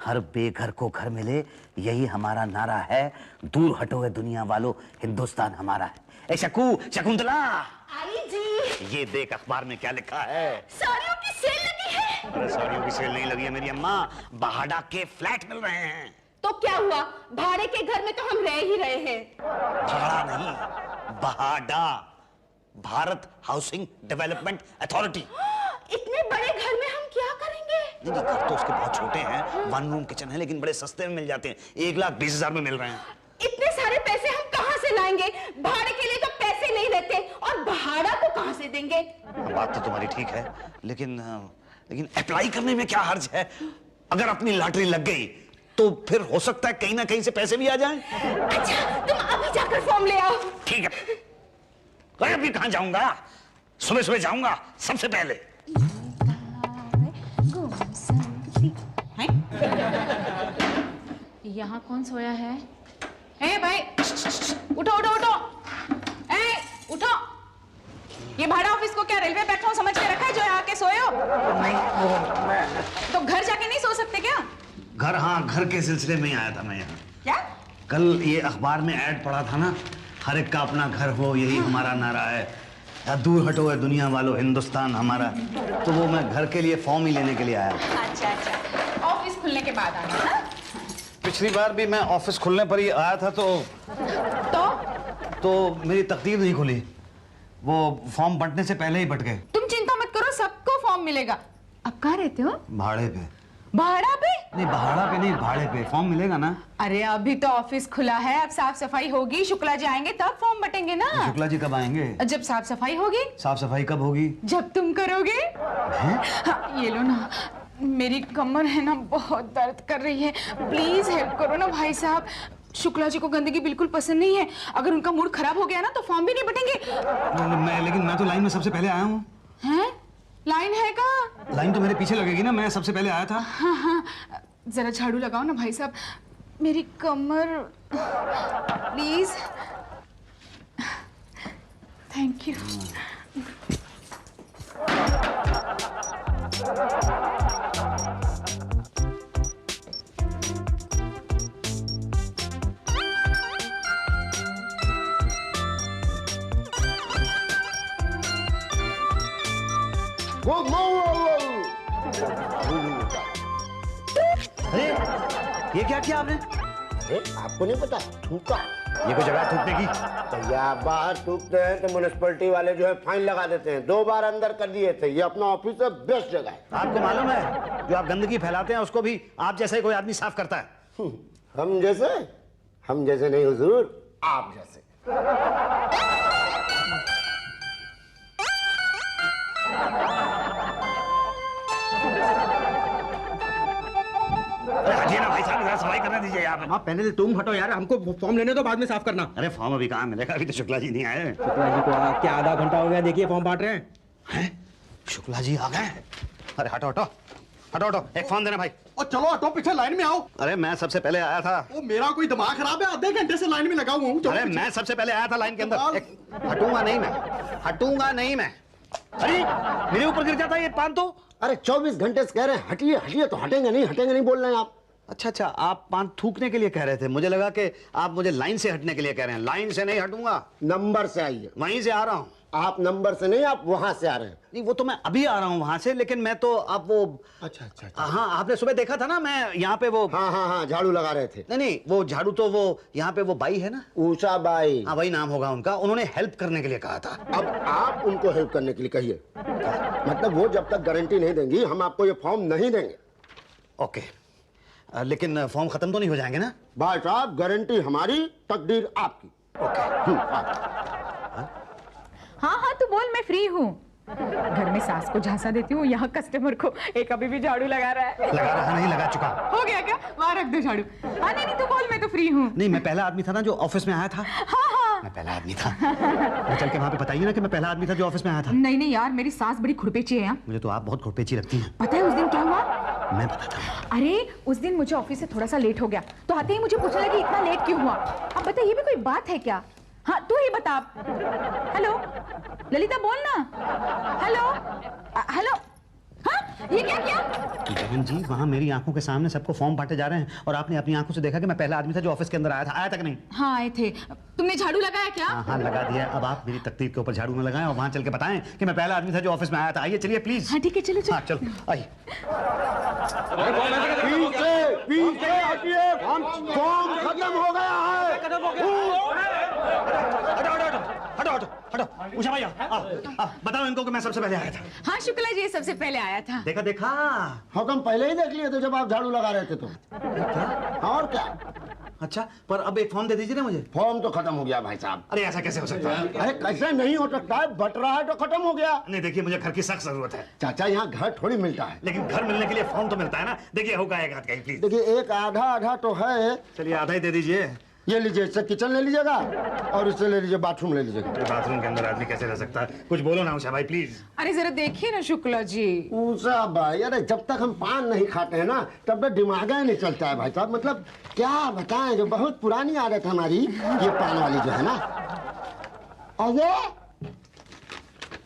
हर बेघर को घर मिले, यही हमारा नारा है। दूर हटो है दुनिया वालों, हिंदुस्तान हमारा है। ए शकुंतला, आई जी। ये देख अखबार में क्या लिखा है। साड़ियों की सेल लगी है। अरे साड़ियों की सेल नहीं लगी है मेरी अम्मा, बहाड़ा के फ्लैट मिल रहे हैं। तो क्या हुआ, भाड़े के घर में तो हम रह ही रहे हैं। भाड़ा नहीं, बहाड़ा, भारत हाउसिंग डेवलपमेंट अथॉरिटी। इतने बड़े घर में हम क्या करेंगे? नहीं, घर तो उसके बहुत छोटे हैं, 1 रूम किचन है, लेकिन बड़े सस्ते में मिल जाते हैं, 1,20,000 में मिल रहे हैं। इतने सारे पैसे हम कहाँ से लाएंगे? भाड़े के लिए तो पैसे नहीं रहते, और भाड़ा को कहाँ से देंगे? बात तो तुम्हारी ठीक है, लेकिन अप्लाई करने में क्या हर्ज है? अगर अपनी लॉटरी लग गई तो फिर हो सकता है कहीं ना कहीं से पैसे भी आ जाएं। अच्छा, तुम अभी जाकर फॉर्म ले आओ। ठीक है। अरे अभी कहाँ जाऊंगा, सुबह सुबह जाऊंगा सबसे पहले। यहाँ कौन सोया है? ए भाई, उठो उठो उठो, ए उठो। ये भाड़ा ऑफिस को क्या रेलवे प्लेटफॉर्म समझ के रखा है जो यहाँ आके सोए हो? नहीं, तो घर जाके नहीं सो सकते क्या? घर, हाँ, घर के सिलसिले में ही आया था मैं यहाँ। क्या? कल ये अखबार में ऐड पढ़ा था ना, हर एक का अपना घर हो, यही हमारा नारा है। या दूर हटो है दुनिया वालों, हिंदुस्तान हमारा। तो वो मैं घर के लिए फॉर्म ही लेने के लिए आया। अच्छा अच्छा, ऑफिस खुलने के बाद आना ना? पिछली बार भी मैं ऑफिस खुलने पर ही आया था तो मेरी तकदीर नहीं खुली, वो फॉर्म बंटने से पहले ही बट गए। तुम चिंता मत करो, सबको फॉर्म मिलेगा। अब कहाँ रहते हो? भाड़े पे। भाड़ा पे? नहीं, भाड़ा पे नहीं, भाड़े पे। फॉर्म मिलेगा ना? अरे अभी तो ऑफिस खुला है, अब साफ सफाई होगी, शुक्ला जी आएंगे तब फॉर्म बटेंगे ना। शुक्ला जी कब आएंगे? जब साफ सफाई होगी। साफ सफाई कब होगी? जब तुम करोगे। हाँ, ये लो ना, मेरी कमर है ना बहुत दर्द कर रही है, प्लीज हेल्प करो ना भाई साहब। शुक्ला जी को गंदगी बिल्कुल पसंद नहीं है, अगर उनका मूड खराब हो गया ना तो फॉर्म भी नहीं बटेंगे। लेकिन मैं तो लाइन में सबसे पहले आया हूँ। हैं? लाइन है कहाँ? लाइन तो मेरे पीछे लगेगी ना, मैं सबसे पहले आया था। हाँ हाँ, जरा झाड़ू लगाओ ना भाई साहब, मेरी कमर, प्लीज। Thank you. अरे ये क्या किया आपने? अरे आपको नहीं पता, थूका। ये कोई जगह थूकने की? भैया बाहर थूकते हैं तो म्युनिसिपैलिटी वाले जो है फाइन लगा देते हैं। 2 बार अंदर कर दिए थे। ये अपना ऑफिस है, बेस्ट जगह है। आपको मालूम है जो आप गंदगी फैलाते हैं उसको भी आप जैसा ही कोई आदमी साफ करता है। हम जैसे नहीं हुजूर, आप जैसे। हटिए ना भाई साहब, सफाई करने दीजिए यहाँ पे। आप पहले तुम हटो यार, हमको फॉर्म लेने दो, बाद में साफ करना। अरे फॉर्म अभी कहाँ मिलेगा, अभी तो शुक्ला जी नहीं आए। शुक्ला जी को क्या आधा घंटा हो गया, देखिए फॉर्म बांट रहे हैं। शुक्ला जी आ गए? अरे हटो हटो हटो हटो, एक फॉर्म देना भाई। और चलो हटो, पीछे लाइन में आओ। अरे मैं सबसे पहले आया था। वो मेरा कोई दिमाग खराब है, आधे घंटे से लाइन में लगा हुआ हूँ। अरे मैं सबसे पहले आया था लाइन के अंदर। हटूंगा नहीं मैं। अरे मेरे ऊपर गिर जाता है ये पान तो। अरे 24 घंटे से कह रहे हैं हटिए हटिए, तो हटेंगे नहीं बोल रहे हैं आप। अच्छा, आप पान थूकने के लिए कह रहे थे, मुझे लगा कि आप मुझे लाइन से हटने के लिए कह रहे हैं। लाइन से नहीं हटूंगा, नंबर से आइए। वहीं से आ रहा हूँ। आप नंबर से नहीं, आप वहां से आ रहे हैं। नहीं, वो तो मैं अभी आ रहा हूँ वहां से, लेकिन मैं तो अब वो। अच्छा, हाँ, आपने सुबह देखा था ना, मैं यहाँ पे वो। हाँ, झाड़ू लगा रहे थे। नहीं, वो झाड़ू तो वो यहाँ पे वो बाई है ना, उषा बाई। हाँ वही नाम होगा उनका। उन्होंने हेल्प करने के लिए कहा था। अब आप उनको हेल्प करने के लिए कहिए, मतलब वो जब तक गारंटी नहीं देंगी हम आपको ये फॉर्म नहीं देंगे। ओके, लेकिन फॉर्म खत्म तो नहीं हो जाएंगे ना? भाई साहब, गारंटी हमारी, तकदीर आपकी। ओके। हाँ, तू बोल, मैं फ्री हूँ। घर में सास को झांसा देती हूँ, यहाँ कस्टमर को एक अभी भी झाड़ू लगा रहा है। लगा रहा नहीं, लगा चुका। हो गया क्या? वहाँ रख दो झाड़ू। हाँ नहीं, तू बोल, मैं तो फ्री हूँ। नहीं, मैं पहला आदमी था ना जो ऑफिस में आया था। हाँ, मैं पहला आदमी था। तो चल के वहाँ पे बताइए ना कि मैं पहला आदमी था जो ऑफिस में आया था। नहीं यार, मेरी सास बड़ी खुरपेची है। मुझे तो आप बहुत खुरपेची लगती हैं। पता है उस दिन क्या हुआ? मैं बताता हूँ। अरे उस दिन मुझे ऑफिस से थोड़ा सा लेट हो गया, तो आते ही मुझे पूछने लगी इतना लेट क्यों हुआ। अब बता, ये भी कोई बात है क्या? हाँ तू ही बता। हेलो ललिता, बोल ना। हेलो। हाँ, ये क्या किया? जगन जी, वहाँ मेरी आंखों के सामने सबको फॉर्म बांटे जा रहे हैं और आपने अपनी आंखों से देखा कि मैं पहला आदमी था जो ऑफिस के अंदर आया था कि नहीं? हाँ आए थे। तुमने झाड़ू लगाया क्या? हाँ लगा दिया। अब आप मेरी तकदीर के ऊपर झाड़ू न लगाएं और वहाँ चल के बताएं कि मैं पहला आदमी था जो ऑफिस में आया था। आइए चलिए प्लीज। हाँ ठीक है, चलो चलो। हाँ चलो आइए। पीछे हटिए, फॉर्म खत्म हो गया है। हटो उषा भैया, बताओ इनको कि मैं सबसे पहले आया था। हाँ शुक्ला जी सबसे पहले आया था। देखा हम पहले ही देख लिए थे जब आप झाड़ू लगा रहे थे तो। और क्या? अच्छा, पर अब एक फॉर्म दे दीजिए ना मुझे। फॉर्म तो खत्म हो गया भाई साहब। अरे ऐसा कैसे हो सकता है? अरे कैसे नहीं हो सकता है, बट रहा है तो खत्म हो गया। नहीं देखिए, मुझे घर की सख्त जरूरत है। चाचा यहाँ घर थोड़ी मिलता है। लेकिन घर मिलने के लिए फॉर्म तो मिलता है ना। देखिए होगा एक हाथ का ही प्लीज। देखिए एक आधा आधा तो है। चलिए आधा ही दे दीजिए। ये लीजिए, इससे किचन ले लीजिएगा और इससे ले लीजिए बाथरूम ले लीजिएगा। बाथरूम के अंदर आदमी कैसे रह सकता है? कुछ बोलो ना उषा भाई प्लीज। अरे जरा देखिए ना शुक्ला जी। उषा भाई, अरे जब तक हम पान नहीं खाते हैं ना तब तक दिमाग ही नहीं चलता है भाई साहब। मतलब क्या बताएं, जो बहुत पुरानी आदत हमारी ये पान वाली जो है ना। और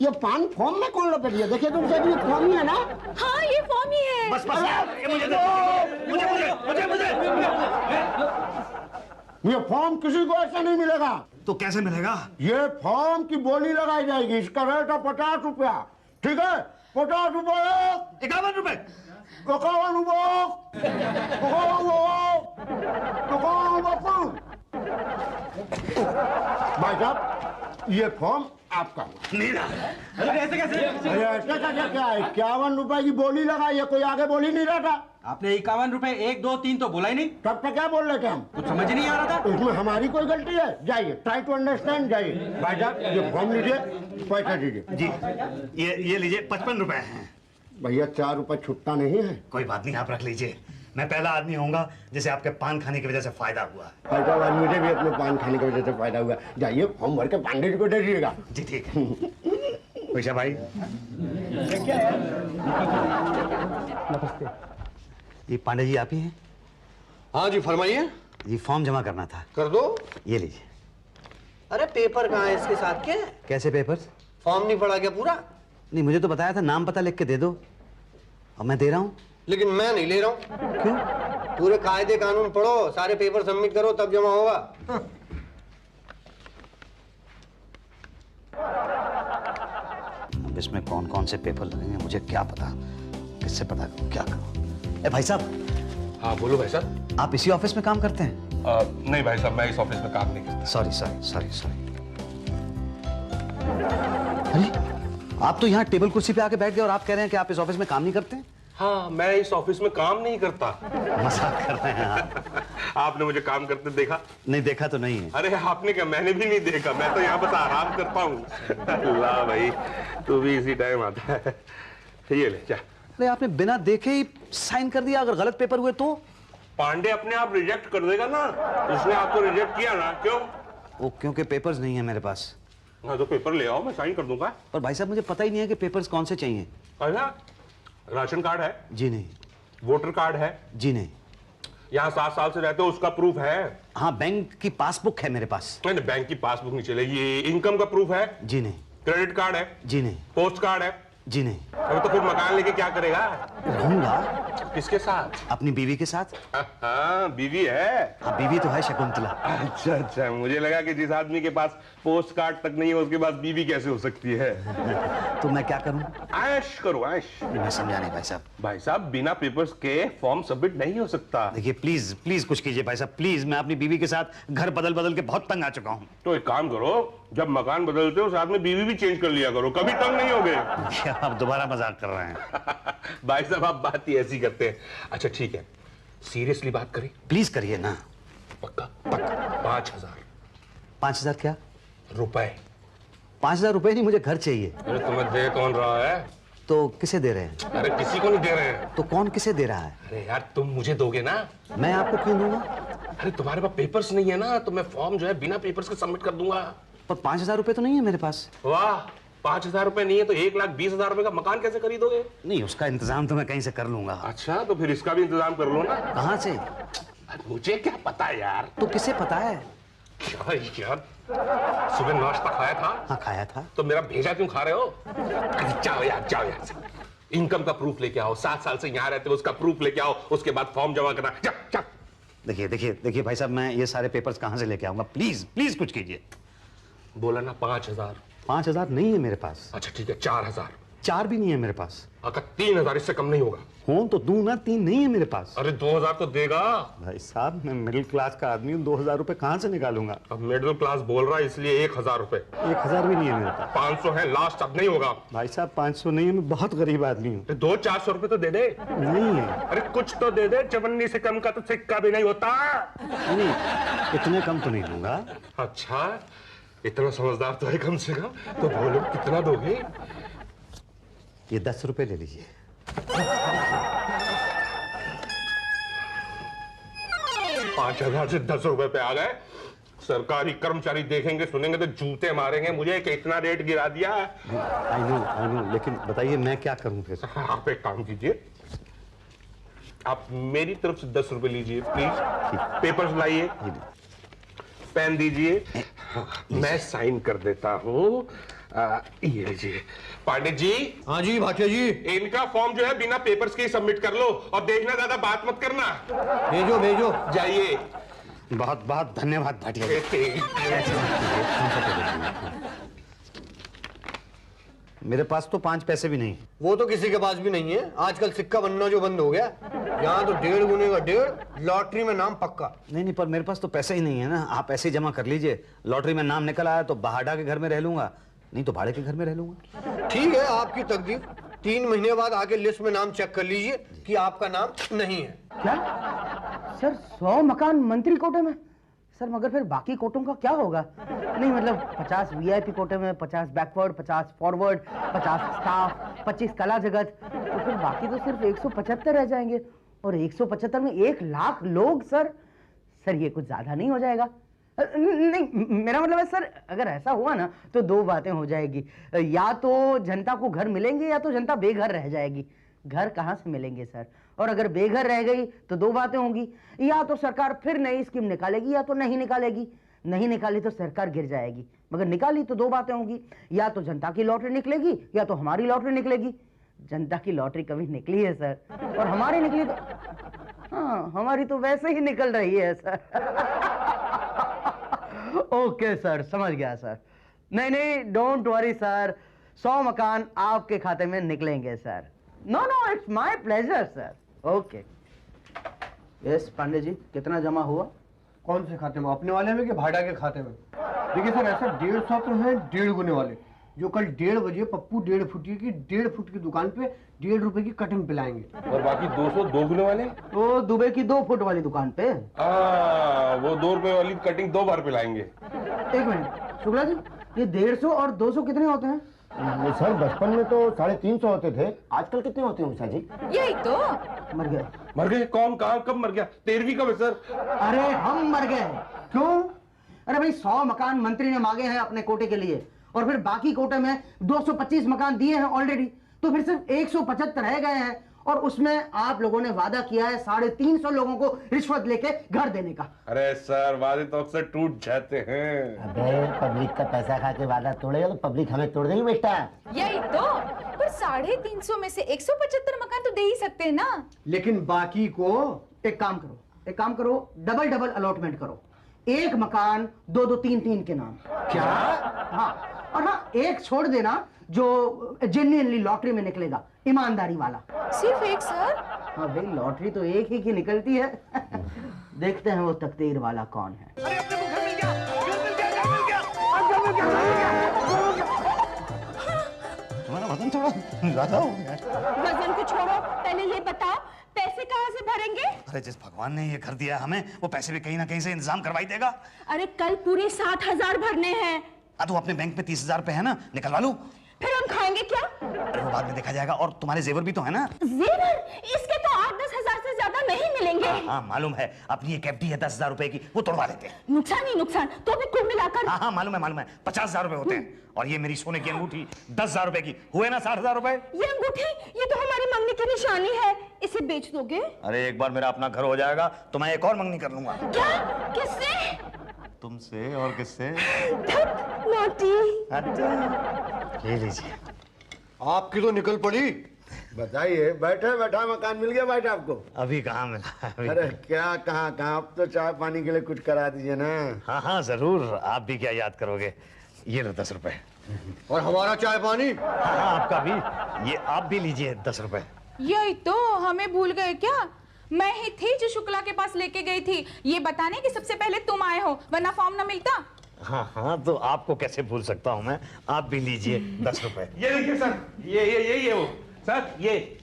ये पान फॉर्म में कौन लपेट दिया? देखिए तुम सब ये फॉर्म ही है ना। हाँ ये फॉर्म ही है। बस ये ये फॉर्म किसी को ऐसा नहीं मिलेगा। तो कैसे मिलेगा? ये फॉर्म की बोली लगाई जाएगी। इसका रेट है 50 रुपया। ठीक है, 50 रुपये। 51 रुपए। 51 रुपये। भाई साहब ये फॉर्म आपका हुआ। मेरा? अरे ऐसे कैसे? अरे ऐसा क्या है? 51 रुपए की बोली लगाई है, कोई आगे बोल ही नहीं रहा था। आपने 51 रुपए 1 2 3 तो बोला ही नहीं। तब तक क्या बोल रहे थे हम? कुछ समझ ही नहीं आ रहा था। इसमें हमारी कोई गलती है? जाइए, ट्राई टू अंडरस्टैंड। जाइए भाई साहब, ये फॉर्म लीजिए, पैसा दीजिए। जी ये लीजिए 55 रुपए हैं। भैया 4 रुपए छुट्टा नहीं है। कोई बात नहीं, आप रख लीजिए। मैं पहला आदमी होऊंगा जिसे आपके पान खाने की वजह से फायदा हुआ। फायदा हुआ, मुझे भी अपने पान खाने की वजह से फायदा हुआ। जाइए फॉर्म भर के पांडे जी को दे दीजिएगा। जी ठीक है। उषा भाई ये पांडे जी आप ही हैं? हाँ जी फरमाइए। ये फॉर्म जमा करना था। कर दो। ये लीजिए। अरे पेपर कहाँ है इसके साथ के? कैसे पेपर्स? फॉर्म नहीं पढ़ा क्या पूरा? नहीं, मुझे तो बताया था नाम पता लिख के दे दो और मैं दे रहा हूँ। लेकिन मैं नहीं ले रहा हूँ। क्यों? पूरे कायदे कानून पढ़ो, सारे पेपर सबमिट करो तब जमा होगा। अब इसमें कौन कौन से पेपर लगेंगे मुझे क्या पता। किससे पता करूं, क्या करूं? ए भाई साहब। हाँ बोलो भाई साहब। आप इसी ऑफिस में काम करते हैं? नहीं भाई साहब, मैं इस ऑफिस में काम नहीं करता। सॉरी। अरे आप तो यहाँ टेबल कुर्सी पे आके बैठ गए और आप कह रहे हैं कि आप इस ऑफिस में काम नहीं करते हैं? हाँ, मैं इस ऑफिस में काम नहीं करता। मजाक कर रहे हैं आप। आपने मुझे काम करते देखा? नहीं देखा तो नहीं है। अरे आपने क्या, मैंने भी नहीं देखा। मैं तो यहाँ बस आराम करता हूँ। अल्लाह भाई, तू भी इसी टाइम आता है। ये ले जा। अरे आपने बिना देखे ही साइन कर दिया। अगर गलत पेपर हुए तो? पांडे अपने आप रिजेक्ट कर देगा ना। उसने आपको रिजेक्ट किया ना, क्यों? वो क्योंकि पेपर्स नहीं है मेरे पास। हाँ तो पेपर ले आओ, मैं साइन कर दूंगा। और भाई साहब मुझे पता ही नहीं है कि पेपर्स कौन से चाहिए। अच्छा, राशन कार्ड है? जी नहीं। वोटर कार्ड है? जी नहीं। यहाँ 7 साल से रहते हो उसका प्रूफ है? हाँ, बैंक की पासबुक है मेरे पास। नहीं, बैंक की पासबुक नहीं चलेगी। ये इनकम का प्रूफ है? जी नहीं। क्रेडिट कार्ड है? जी नहीं। पोस्ट कार्ड है? जी नहीं। अबे तो फिर मकान लेके क्या करेगा? रहूंगा। किसके साथ? अपनी बीवी के साथ। हाँ, बीवी है? हाँ, बीवी तो है शकुंतला। अच्छा, मुझे लगा कि जिस आदमी के पास पोस्ट कार्ड तक नहीं है उसके पास बीवी कैसे हो सकती है। तो मैं क्या करूं? ऐश करो, ऐश। मैं समझा नहीं भाई साहब। भाई साहब, बिना पेपर्स के फॉर्म सबमिट नहीं हो सकता। देखिए प्लीज कुछ कीजिए भाई साहब, प्लीज। मैं अपनी बीवी के साथ घर बदल के बहुत तंग आ चुका हूँ। तो एक काम करो, जब मकान बदलते हो साथ में बीवी भी चेंज कर लिया करो, कभी तंग नहीं होगे। क्या आप दोबारा मजाक कर रहे हैं? भाई साहब आप बात ही ऐसी करते हैं। अच्छा ठीक है, सीरियसली बात करें? प्लीज करिए ना। पक्का? पक्का। 5000। 5000 क्या? रुपए। 5000 रुपए नहीं, मुझे घर चाहिए। अरे तुम्हें दे कौन रहा है? तो किसे दे रहे हैं? अरे किसी को नहीं दे रहे हैं। तो कौन किसे दे रहा है? अरे यार तुम मुझे दोगे ना? मैं आपको क्यों दूंगा? अरे तुम्हारे पास पेपर्स नहीं है ना, तो मैं फॉर्म जो है बिना पेपर्स के सबमिट कर दूंगा। पर 5000 रुपए तो नहीं है मेरे पास। वाह, 5000 रुपए नहीं है तो 1,20,000 रुपए का मकान कैसे खरीदोगे? नहीं, उसका इंतजाम तो मैं कहीं से कर लूंगा। अच्छा, तो फिर इसका भी इंतजाम कर लो ना। कहाँ से? मुझे क्या पता यार। तो किसे पता है? क्या यार, सुबह नाश्ता खाया था? हाँ खाया था। तो मेरा भेजा क्यों खा रहे हो? अरे जाओ यार, जाओ यार। इनकम का प्रूफ लेके आओ, 7 साल से यहाँ रहते हो उसका प्रूफ लेके आओ, उसके बाद फॉर्म जमा करना। जा, जा। देखिए देखिए देखिए भाई साहब, मैं ये सारे पेपर्स कहाँ से लेके आऊंगा? प्लीज प्लीज कुछ कीजिए। बोला ना 5000। 5000 नहीं है मेरे पास। अच्छा ठीक है, 4000। 4 भी नहीं है मेरे पास। अगर 3000 इससे कम नहीं होगा। हो तो दूं ना, 3 नहीं है मेरे पास। अरे 2000 तो देगा। भाई साहब मैं मिडिल क्लास का आदमी हूँ, 2000 रुपए कहाँ से निकालूंगा? अब मिडिल क्लास बोल रहा है इसलिए 1000 रुपए। 1000 भी नहीं है मेरे पास। 500 है लास्ट, अब नहीं होगा। भाई साहब 500 नहीं है, मैं बहुत गरीब आदमी हूँ। 200-400 रुपए तो दे दे। नहीं है। अरे कुछ तो दे दे, 54 से कम का तो सिक्का भी नहीं होता। नहीं, इतने कम तो नहीं दूंगा। अच्छा इतना समझदार तो है कम से कम, तो बोलो कितना दोगे? ये 10 रुपए ले लीजिए। 5000 से 10 रुपए पे आ गए। सरकारी कर्मचारी देखेंगे सुनेंगे तो जूते मारेंगे मुझे कि इतना रेट गिरा दिया। आई नो, लेकिन बताइए मैं क्या करूं फिर? आप एक काम कीजिए, आप मेरी तरफ से 10 रुपए लीजिए प्लीज। पेपर्स लाइए, पेन दीजिए, मैं साइन कर देता हूँ। ये लीजिए। पांडे जी। हाँ जी भाटिया जी। इनका फॉर्म जो है बिना पेपर्स के ही सबमिट कर लो, और देखना ज्यादा बात मत करना। भेजो भेजो। जाइए। बहुत बहुत धन्यवाद भाटिया जी। मेरे पास तो 5 पैसे भी नहीं। वो तो किसी के पास भी नहीं है, आजकल सिक्का बनना जो बंद हो गया। यहाँ तो 1.5 गुने का 1.5, लॉटरी में नाम पक्का। नहीं, पर मेरे पास तो पैसे ही नहीं है ना। आप ऐसे ही जमा कर लीजिए। लॉटरी में नाम निकल आया तो बहाड़ा के घर में रह लूंगा, नहीं तो भाड़े के घर में रह लूंगा। ठीक है, आपकी तकदीर। 3 महीने बाद आके लिस्ट में नाम चेक कर लीजिए कि आपका नाम नहीं है। क्या सर, 100 मकान मंत्री कोटे में? सर मगर फिर बाकी कोटों का क्या होगा? नहीं मतलब 50 वीआईपी कोटे में, 50 बैकवर्ड, 50 फॉरवर्ड, 50 स्टाफ, 25 कला जगत, तो फिर बाकी तो सिर्फ 175 रह जाएंगे। और 175 में 1 लाख लोग। सर ये कुछ ज्यादा नहीं हो जाएगा? नहीं, मेरा मतलब है सर, अगर ऐसा हुआ ना तो 2 बातें हो जाएगी। या तो जनता को घर मिलेंगे या तो जनता बेघर रह जाएगी। घर कहाँ से मिलेंगे सर? और अगर बेघर रह गई तो 2 बातें होंगी, या तो सरकार फिर नई स्कीम निकालेगी या तो नहीं निकालेगी। नहीं निकाली तो सरकार गिर जाएगी, मगर निकाली तो 2 बातें होंगी, या तो जनता की लॉटरी निकलेगी या तो हमारी लॉटरी निकलेगी। जनता की लॉटरी कभी निकली है सर, और हमारी निकली तो हाँ, हमारी तो वैसे ही निकल रही है सर। ओके सर, समझ गया सर। नहीं, डोंट वरी सर, 100 मकान आपके खाते में निकलेंगे sir. No, it's my pleasure sir. Okay. Yes Pandey ji, कितना जमा हुआ? कौन से खाते में, अपने वाले में कि भाड़ा के खाते में? देखिए सर, ऐसा 150 तो है 1.5 गुने वाले, जो कल 1:30 बजे पप्पू 1.5 फुट की 1.5 फुट की दुकान पे 1.5 रुपए की कटिंग पिलाएंगे। और बाकी 200 2 गुने वाले? तो दुबई की 2 फुट वाली दुकान पे वो 2 रुपए वाली कटिंग 2 बार पिलाएंगे। 1 मिनट शुक्ला जी, ये 150 और 200 कितने होते हैं? सर बचपन में तो 350 होते थे, आजकल कितने होते हैं उषा जी? यही तो। मर गए। कौन, कहाँ, कब मर गया? 13वीं कब है सर? अरे हम मर गए। क्यों? अरे भाई 100 मकान मंत्री ने मांगे हैं अपने कोटे के लिए, और फिर बाकी कोटे में 225 मकान दिए हैं ऑलरेडी, तो फिर सिर्फ 175 रह गए हैं। और उसमें आप लोगों ने वादा किया है 350 लोगों को रिश्वत लेके घर देने का। अरे सर, वादे तो अक्सर टूट जाते हैं। अबे पब्लिक का पैसा खा के वादा तोड़ेगा तो पब्लिक हमें तोड़ देगी बेटा। यही तो। पर 350 में से 175 मकान तो दे ही सकते हैं ना। लेकिन बाकी को एक काम करो, डबल अलॉटमेंट करो। 1 मकान 2-2, 3-3 के नाम। क्या? हाँ, और हाँ, एक छोड़ देना जो जेन्युइनली लॉटरी में निकलेगा, ईमानदारी वाला। सिर्फ 1 सर? हाँ भाई, लॉटरी तो एक ही की निकलती है। देखते हैं वो तकदीर वाला कौन है। तुम्हारा वजन थोड़ा ज्यादा हो गया। वजन को छोड़ो, पहले ये बताओ पैसे कहाँ से भरेंगे? अरे जिस भगवान ने ये घर दिया हमें, वो पैसे भी कहीं ना कहीं से इंतजाम करवाई देगा। अरे कल पूरे 60,000 भरने हैं। तो अपने बैंक में 30,000 रुपए है ना, निकलवा लो। फिर हम खाएंगे क्या? अरे वो बाद में देखा जाएगा। और तुम्हारे जेवर भी तो है ना? जेवर? इसके तो 8-10 हजार से ज्यादा नहीं मिलेंगे। हाँ मालूम है, अपनी एक एफडी है 10,000 रुपए की, वो तोड़वा देते हैं। नुकसान ही नुकसान, तो भी कुल मिलाकर। हाँ मालूम है 50,000 रुपए होते हैं। और ये मेरी सोने की अंगूठी 10,000 रुपए की, हुए ना 60,000 रुपए। ये अंगूठी, ये तो हमारी मंगनी की निशानी है, इसे बेच दोगे? अरे एक बार मेरा अपना घर हो जाएगा तो मैं एक और मंगनी कर लूंगा। क्या? किससे? तुमसे। और किससे? नॉटी। अच्छा, ले लीजिए। आपकी तो निकल पड़ी। बताइए, बैठे बैठा मकान मिल गया भाई आपको? अभी कहाँ मिला? अरे क्या कहाँ कहाँ, अब तो चाय पानी के लिए कुछ करा दीजिए ना। हाँ हाँ जरूर, आप भी क्या याद करोगे। ये लो 10 रुपए। और हमारा चाय पानी? हाँ हाँ आपका भी, ये आप भी लीजिए 10 रुपए। यही तो, हमें भूल गए क्या? मैं ही थी जो शुक्ला के पास लेके गई थी ये बताने कि सबसे पहले तुम आए हो, वरना फॉर्म ना मिलता। हाँ हाँ तो आपको कैसे भूल सकता हूँ मैं, आप भी लीजिए 10 रुपए। ये देखिए सर, ये वो सर, ये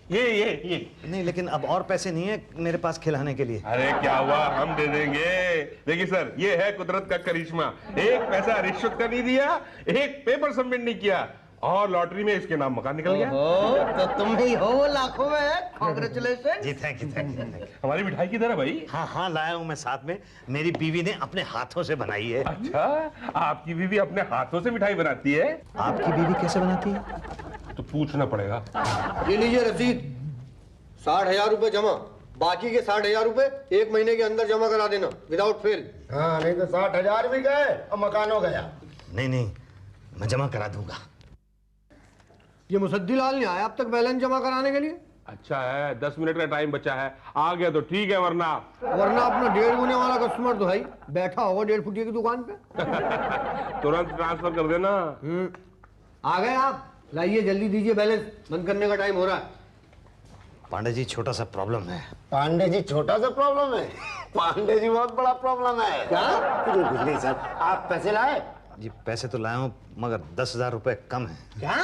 नहीं लेकिन अब और पैसे नहीं है मेरे पास खिलाने के लिए। अरे क्या हुआ, हम दे देंगे। देखिए सर, ये है कुदरत का करिश्मा। एक पैसा रिश्वत का नहीं दिया, एक पेपर सबमिट नहीं किया, और लॉटरी में इसके नाम मकान निकल गया। तो तुम ही हो लाखों में। कांग्रेचुलेशन। जी थैंक यू थैंक यू। हमारी मिठाई की तरह भाई। हाँ हाँ लाया हूँ मैं साथ में, मेरी बीवी ने अपने हाथों से बनाई है। अच्छा, आपकी बीवी अपने हाथों से मिठाई बनाती है? आपकी बीवी कैसे बनाती है? तो पूछना पड़ेगा। ये लीजिए रसीद, 60,000 रुपए जमा, बाकी के 60,000 रुपए 1 महीने के अंदर जमा करा देना, विदाउट फेल। हाँ, नहीं तो 60,000 भी गए और मकान हो गया। नहीं नहीं, मैं जमा करा दूंगा। ये मुसद्दी लाल नहीं आया अब तक बैलेंस जमा कराने के लिए? अच्छा है, 10 मिनट का टाइम बचा है, आ गया तो ठीक है, वरना अपना 1.5 गुने वाला कस्टमर तो है ही, बैठा होगा 1.5 फुटिया की दुकान पे। तुरंत ट्रांसफर कर देना। आ गए आप, लाइए जल्दी दीजिए, बैलेंस बंद करने का टाइम हो रहा है। पांडे जी छोटा सा प्रॉब्लम है। पांडे जी छोटा सा प्रॉब्लम है? पांडे जी बहुत बड़ा प्रॉब्लम है। क्या? कुछ नहीं सर, आप पैसे लाए? जी पैसे तो लाया हूँ मगर 10,000 रुपए कम है। क्या?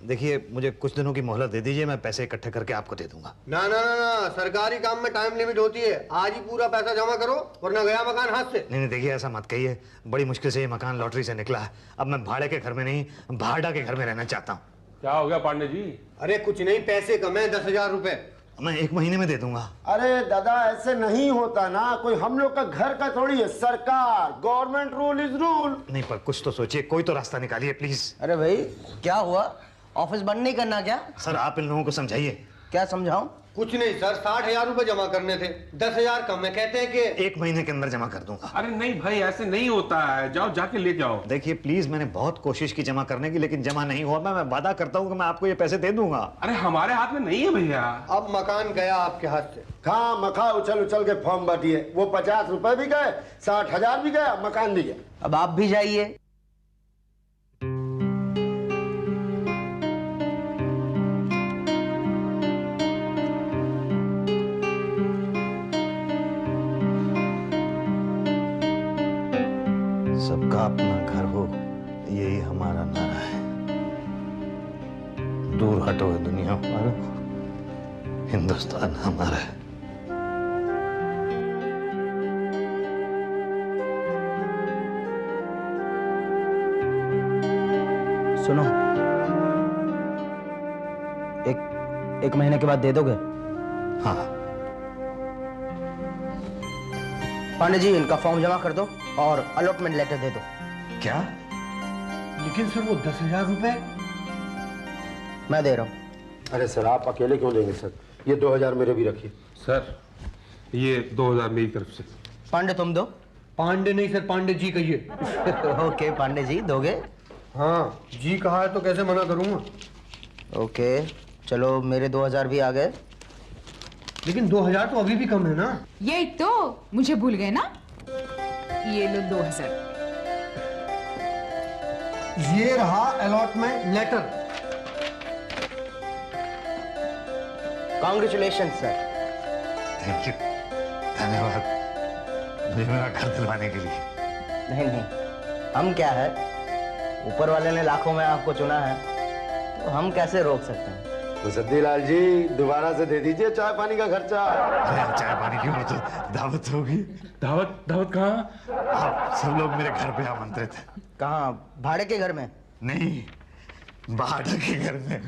देखिए मुझे कुछ दिनों की मोहलत दे दीजिए, मैं पैसे इकट्ठे करके आपको दे दूंगा। ना ना ना ना, सरकारी काम में टाइम लिमिट होती है, आज ही पूरा पैसा जमा करो वरना गया मकान हाथ से। नहीं नहीं देखिए ऐसा मत कहिए, बड़ी मुश्किल से ये मकान लॉटरी से निकला है, अब मैं भाड़े के घर में नहीं भाड़ा के घर में रहना चाहता हूँ। क्या हो गया पांडे जी? अरे कुछ नहीं, पैसे कम है, 10,000 रुपए। मैं 1 महीने में दे दूंगा। अरे दादा ऐसे नहीं होता ना, कोई हम लोग का घर का थोड़ी है, सरकार, गवर्नमेंट रूल इज रूल। नहीं पर कुछ तो सोचिए, कोई तो रास्ता निकालिए प्लीज। अरे भाई क्या हुआ, ऑफिस बंद नहीं करना क्या? सर आप इन लोगों को समझाइए। क्या समझाऊं? कुछ नहीं सर, 60,000 रुपए जमा करने थे, 10,000 कम है, कहते हैं कि 1 महीने के अंदर जमा कर दूंगा। अरे नहीं भाई, ऐसे नहीं होता है, जाओ जाके ले जाओ। देखिए प्लीज, मैंने बहुत कोशिश की जमा करने की लेकिन जमा नहीं हुआ। मैं वादा करता हूँ कि मैं आपको ये पैसे दे दूंगा। अरे हमारे हाथ में नहीं है भैया। अब मकान गया आपके हाथ से। खा मखा उछल उछल के फॉर्म भरिए, वो 50 रुपए भी गए, 60,000 भी गया, मकान भी गया। अब आप भी जाइए। सबका अपना घर हो, यही हमारा नारा है। दूर हटो दुनिया वालों, हिंदुस्तान हमारा है। सुनो, एक महीने के बाद दे दोगे? हाँ पांडे जी इनका फॉर्म जमा कर दो और अलॉटमेंट लेटर दे दो। क्या? लेकिन सर वो 10,000 रुपए मैं दे रहा हूँ। अरे सर आप अकेले क्यों देंगे सर, ये 2,000 मेरे भी रखिए। सर ये 2,000 मेरी तरफ से। पांडे तुम दो। पांडे नहीं सर, पांडे जी कहिए। ओके पांडे जी दोगे? हाँ जी कहा है तो कैसे मना करूंगा। ओके चलो, मेरे 2,000 भी आ गए। लेकिन 2,000 तो अभी भी कम है ना। यही तो, मुझे भूल गए ना। ये लो 2,000। ये रहा allotment letter. Congratulation sir. Thank you, धन्यवाद मुझे मेरा घर दिलवाने के लिए। नहीं, हम क्या है, ऊपर वाले ने लाखों में आपको चुना है तो हम कैसे रोक सकते हैं। मुसद्दी लाल जी दोबारा से दे दीजिए चाय पानी का खर्चा। अरे चाय पानी की तो दावत होगी। दावत कहाँ? आप सब लोग मेरे घर पे आमंत्रित हैं। कहाँ, भाड़े के घर में? नहीं, भाड़ा के घर में।